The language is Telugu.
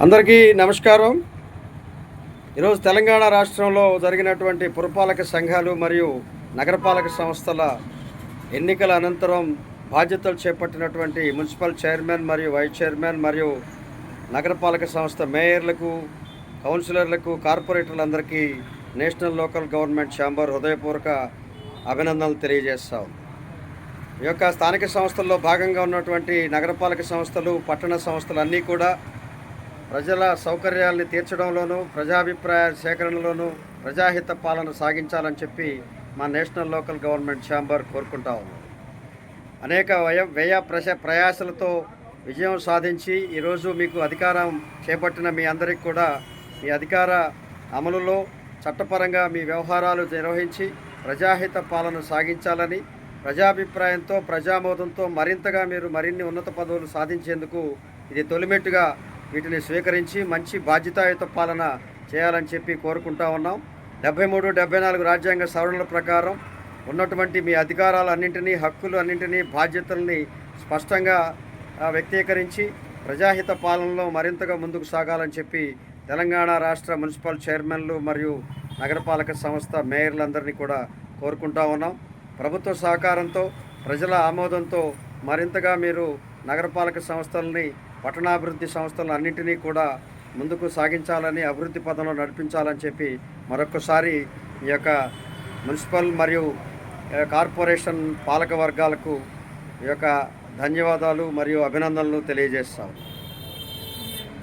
అందరికీ నమస్కారం. ఈరోజు తెలంగాణ రాష్ట్రంలో జరిగినటువంటి పురపాలక సంఘాలు మరియు నగరపాలక సంస్థల ఎన్నికల అనంతరం బాధ్యతలు చేపట్టినటువంటి మున్సిపల్ చైర్మన్ మరియు వైస్ చైర్మన్ మరియు నగరపాలక సంస్థ మేయర్లకు, కౌన్సిలర్లకు, కార్పొరేటర్లందరికీ నేషనల్ లోకల్ గవర్నమెంట్ ఛాంబర్ హృదయపూర్వక అభినందనలు తెలియజేస్తాం. ఈ యొక్క స్థానిక సంస్థల్లో భాగంగా ఉన్నటువంటి నగరపాలక సంస్థలు, పట్టణ సంస్థలు అన్నీ కూడా ప్రజల సౌకర్యాల్ని తీర్చడంలోనూ, ప్రజాభిప్రాయ సేకరణలోనూ ప్రజాహిత పాలన సాగించాలని చెప్పి మా నేషనల్ లోకల్ గవర్నమెంట్ ఛాంబర్ కోరుకుంటా ఉన్నాం. అనేక వ్యయ ప్రయాసలతో విజయం సాధించి ఈరోజు మీకు అధికారం చేపట్టిన మీ అందరికీ కూడా మీ అధికార అమలులో చట్టపరంగా మీ వ్యవహారాలు నిర్వహించి ప్రజాహిత పాలన సాగించాలని, ప్రజాభిప్రాయంతో, ప్రజామోదంతో మరింతగా మీరు మరిన్ని ఉన్నత పదవులు సాధించేందుకు ఇది తొలిమెట్టుగా వీటిని స్వీకరించి మంచి బాధ్యతాయుత పాలన చేయాలని చెప్పి కోరుకుంటా ఉన్నాం. 73, 74 రాజ్యాంగ సవరణల ప్రకారం ఉన్నటువంటి మీ అధికారాలన్నింటినీ, హక్కులు అన్నింటినీ, బాధ్యతల్ని స్పష్టంగా వ్యక్తీకరించి ప్రజాహిత పాలనలో మరింతగా ముందుకు సాగాలని చెప్పి తెలంగాణ రాష్ట్ర మున్సిపల్ చైర్మన్లు మరియు నగరపాలక సంస్థ మేయర్లందరినీ కూడా కోరుకుంటా ఉన్నాం. ప్రభుత్వ సహకారంతో, ప్రజల ఆమోదంతో మరింతగా మీరు నగరపాలక సంస్థలని, పట్టణాభివృద్ధి సంస్థలను అన్నింటినీ కూడా ముందుకు సాగించాలని, అభివృద్ధి పదంలో నడిపించాలని చెప్పి మరొకసారి ఈ యొక్క మున్సిపల్ మరియు కార్పొరేషన్ పాలక వర్గాలకు ఈ యొక్క ధన్యవాదాలు మరియు అభినందనలు తెలియజేస్తాం.